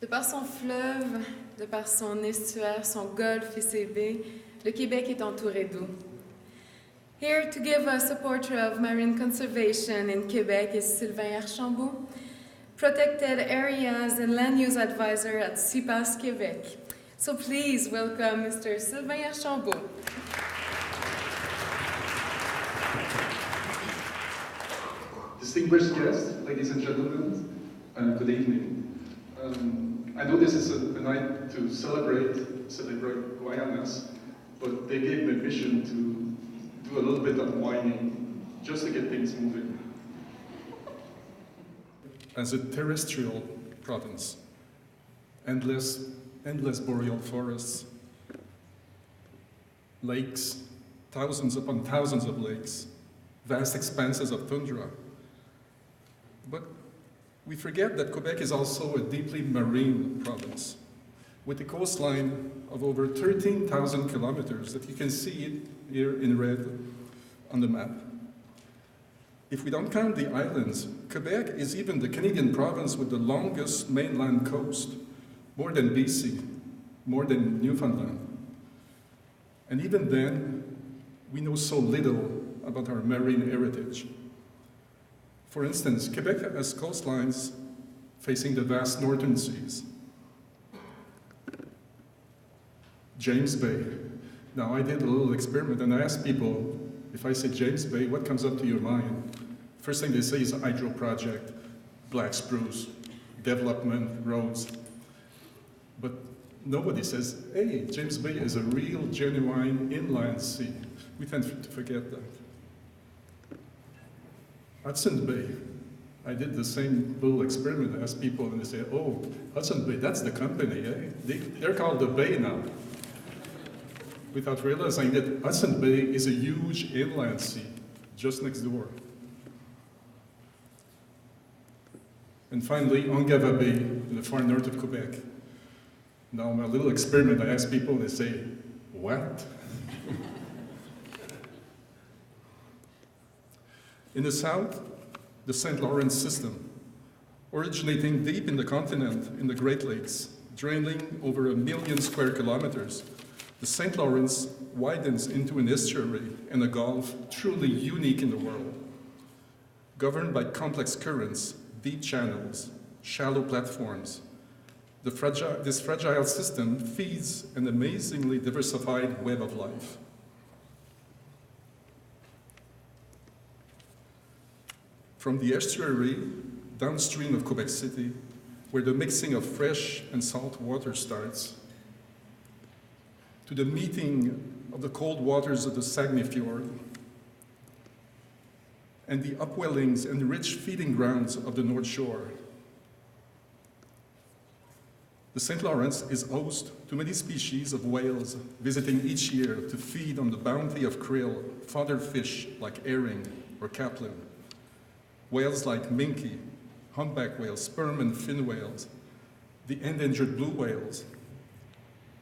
De par son fleuve, de par son estuaire, son golfe et ses baies, le Québec est entouré d'eau. Here to give us a portrait of marine conservation in Quebec is Sylvain Archambault, Protected Areas and Land Use Advisor at CPAWS Québec. So please welcome Mr. Sylvain Archambault. Distinguished guests, ladies and gentlemen, good evening. I know this is a night to celebrate Guyanas, but they gave me permission to do a little bit of whining, just to get things moving. As a terrestrial province, endless boreal forests, lakes, thousands upon thousands of lakes, vast expanses of tundra. But we forget that Quebec is also a deeply marine province, with a coastline of over 13,000 kilometers that you can see here in red on the map. If we don't count the islands, Quebec is even the Canadian province with the longest mainland coast, more than BC, more than Newfoundland. And even then, we know so little about our marine heritage. For instance, Quebec has coastlines facing the vast northern seas. James Bay. Now, I did a little experiment and I asked people, if I say James Bay, what comes up to your mind? First thing they say is a hydro project, black spruce, development, roads. But nobody says, hey, James Bay is a real, genuine inland sea. We tend to forget that. Hudson Bay. I did the same little experiment. I asked people and they say, oh, Hudson Bay, that's the company, eh? They're called the Bay now. Without realizing that Hudson Bay is a huge inland sea, just next door. And finally, Ongava Bay, in the far north of Quebec. Now, my little experiment, I ask people and they say, what? In the south, the St. Lawrence system, originating deep in the continent in the Great Lakes, draining over 1 million square kilometers, the St. Lawrence widens into an estuary and a gulf truly unique in the world. Governed by complex currents, deep channels, shallow platforms, this fragile system feeds an amazingly diversified web of life. From the estuary downstream of Quebec City, where the mixing of fresh and salt water starts, to the meeting of the cold waters of the Saguenay Fjord, and the upwellings and rich feeding grounds of the North Shore. The St. Lawrence is host to many species of whales visiting each year to feed on the bounty of krill, fodder fish like herring or caplin, whales like minke, humpback whales, sperm and fin whales, the endangered blue whales,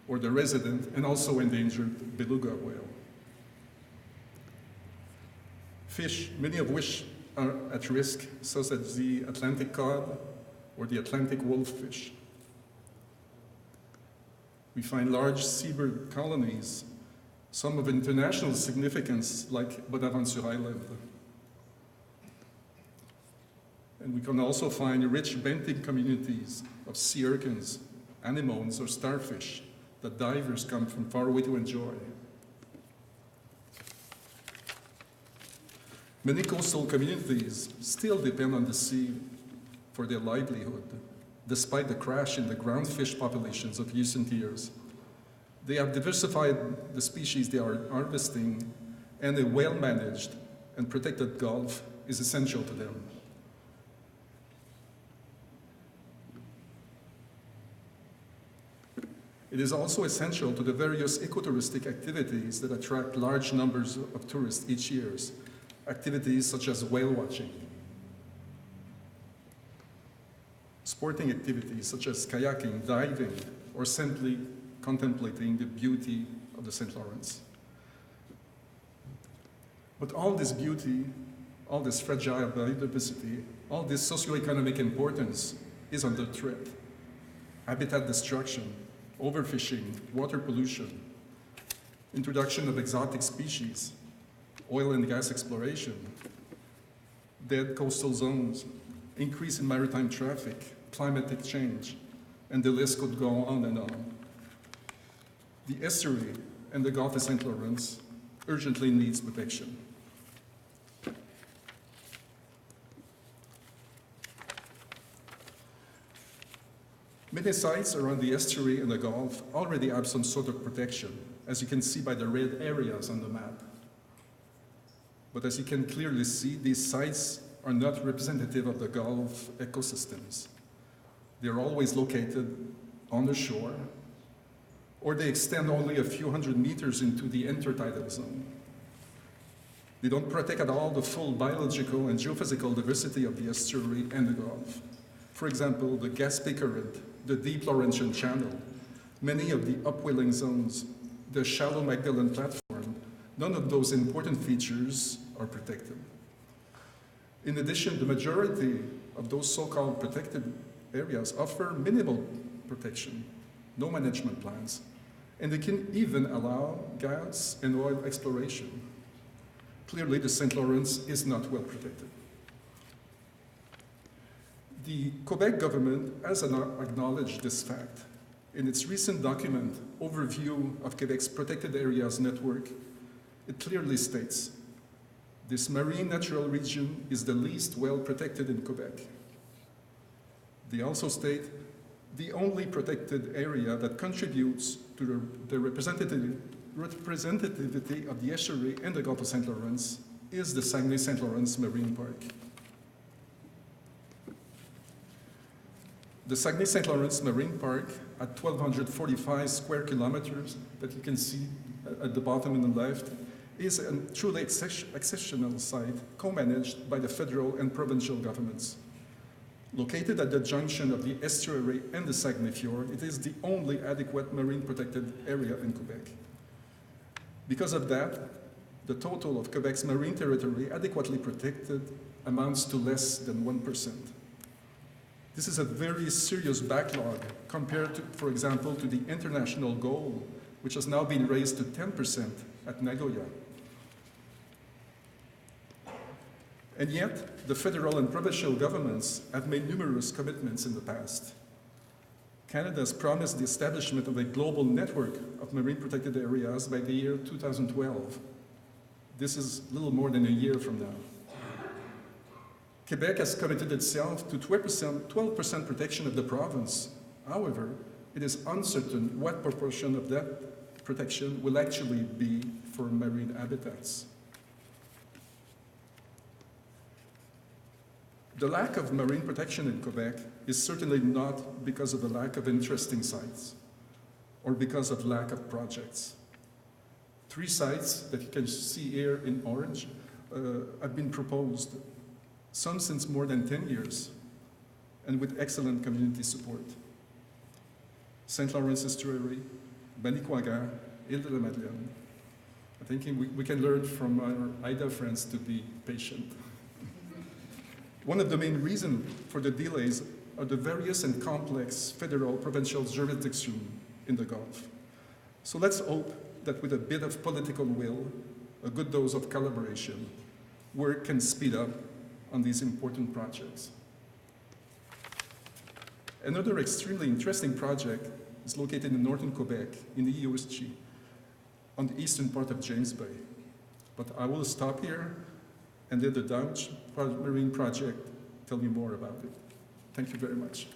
or the resident and also endangered beluga whale. Fish, many of which are at risk, such as the Atlantic cod or the Atlantic wolffish. We find large seabird colonies, some of international significance like Bonaventure Island. And we can also find rich benthing communities of sea urchins, anemones, or starfish that divers come from far away to enjoy. Many coastal communities still depend on the sea for their livelihood, despite the crash in the groundfish populations of recent years. They have diversified the species they are harvesting, and a well-managed and protected gulf is essential to them. It is also essential to the various ecotouristic activities that attract large numbers of tourists each year, activities such as whale watching, sporting activities such as kayaking, diving, or simply contemplating the beauty of the St. Lawrence. But all this beauty, all this fragile biodiversity, all this socioeconomic importance is under threat. habitat destruction, overfishing, water pollution, introduction of exotic species, oil and gas exploration, dead coastal zones, increase in maritime traffic, climatic change, and the list could go on and on. The estuary and the Gulf of St. Lawrence urgently needs protection. Many sites around the estuary and the Gulf already have some sort of protection, as you can see by the red areas on the map. But as you can clearly see, these sites are not representative of the Gulf ecosystems. They're always located on the shore, or they extend only a few hundred meters into the intertidal zone. They don't protect at all the full biological and geophysical diversity of the estuary and the Gulf. For example, the Gaspé Current, the deep Laurentian Channel, many of the upwelling zones, the shallow Magdalen Platform, none of those important features are protected. In addition, the majority of those so-called protected areas offer minimal protection, no management plans, and they can even allow gas and oil exploration. Clearly, the St. Lawrence is not well protected. The Quebec government has acknowledged this fact. In its recent document, Overview of Quebec's Protected Areas Network, it clearly states, this marine natural region is the least well protected in Quebec. They also state, the only protected area that contributes to the representativity of the estuary and the Gulf of St. Lawrence is the Saguenay-St. Lawrence Marine Park. The Saguenay-St. Lawrence Marine Park, at 1,245 square kilometers, that you can see at the bottom on the left, is a truly exceptional site co-managed by the federal and provincial governments. Located at the junction of the estuary and the Saguenay Fjord, it is the only adequate marine protected area in Quebec. Because of that, the total of Quebec's marine territory adequately protected amounts to less than 1%. This is a very serious backlog compared to, for example, to the international goal, which has now been raised to 10% at Nagoya. And yet, the federal and provincial governments have made numerous commitments in the past. Canada has promised the establishment of a global network of marine protected areas by the year 2012. This is a little more than a year from now. Quebec has committed itself to 12% protection of the province. However, it is uncertain what proportion of that protection will actually be for marine habitats. The lack of marine protection in Quebec is certainly not because of the lack of interesting sites or because of lack of projects. 3 sites that you can see here in orange have been proposed, some since more than 10 years, and with excellent community support. St. Lawrence Estuary, Manicouagan, Île de la Madeleine. I think we can learn from our IDA friends to be patient. One of the main reasons for the delays are the various and complex federal provincial jurisdiction in the Gulf. So let's hope that with a bit of political will, a good dose of collaboration, work can speed up on these important projects. Another extremely interesting project is located in northern Quebec, in the EOSG, on the eastern part of James Bay. But I will stop here and let the Dutch Marine Project tell you more about it. Thank you very much.